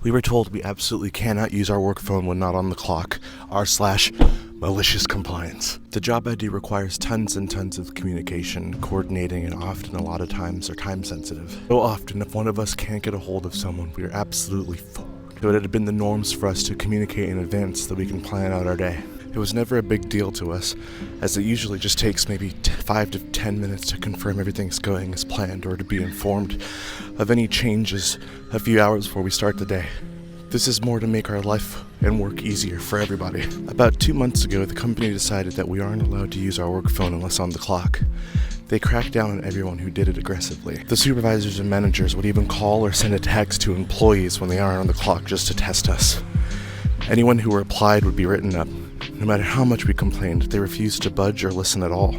We were told we absolutely cannot use our work phone when not on the clock, r/malicious compliance. The job ID requires tons and tons of communication, coordinating, and often a lot of times are time sensitive. So often, if one of us can't get a hold of someone, we are absolutely fucked. So it had been the norms for us to communicate in advance so that we can plan out our day. It was never a big deal to us, as it usually just takes maybe 5 to 10 minutes to confirm everything's going as planned or to be informed of any changes a few hours before we start the day. This is more to make our life and work easier for everybody. About 2 months ago, the company decided that we aren't allowed to use our work phone unless on the clock. They cracked down on everyone who did it aggressively. The supervisors and managers would even call or send a text to employees when they aren't on the clock just to test us. Anyone who replied would be written up. No matter how much we complained, they refused to budge or listen at all.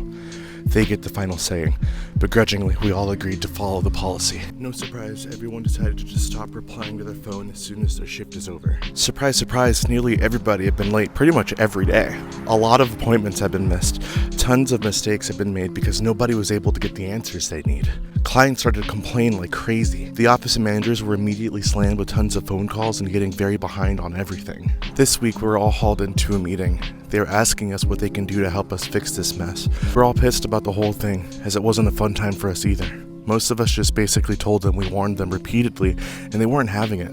They get the final saying. Begrudgingly, we all agreed to follow the policy. No surprise, everyone decided to just stop replying to their phone as soon as their shift is over. Surprise, surprise, nearly everybody had been late pretty much every day. A lot of appointments have been missed. Tons of mistakes have been made because nobody was able to get the answers they need. Clients started to complain like crazy. The office and managers were immediately slammed with tons of phone calls and getting very behind on everything. This week, we were all hauled into a meeting. They were asking us what they can do to help us fix this mess. We're all pissed about the whole thing, as it wasn't a fun time for us either. Most of us just basically told them we warned them repeatedly, and they weren't having it.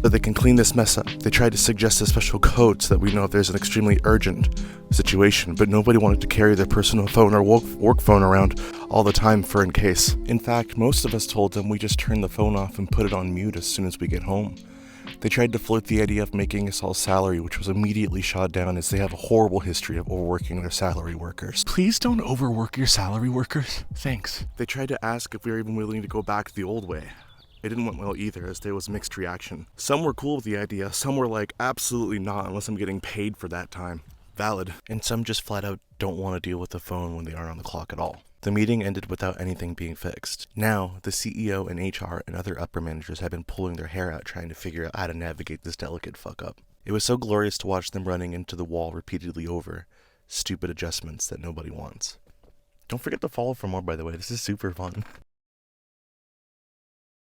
So they can clean this mess up. They tried to suggest a special code so that we know if there's an extremely urgent situation, but nobody wanted to carry their personal phone or work phone around all the time for in case. In fact, most of us told them we just turn the phone off and put it on mute as soon as we get home. They tried to float the idea of making us all salary, which was immediately shot down as they have a horrible history of overworking their salary workers. Please don't overwork your salary workers. Thanks. They tried to ask if we were even willing to go back to the old way. It didn't went well either, as there was mixed reaction. Some were cool with the idea, some were like, absolutely not unless I'm getting paid for that time. Valid. And some just flat out don't want to deal with the phone when they aren't on the clock at all. The meeting ended without anything being fixed. Now, the CEO and HR and other upper managers have been pulling their hair out trying to figure out how to navigate this delicate fuck up. It was so glorious to watch them running into the wall repeatedly over stupid adjustments that nobody wants. Don't forget to follow for more, by the way. This is super fun.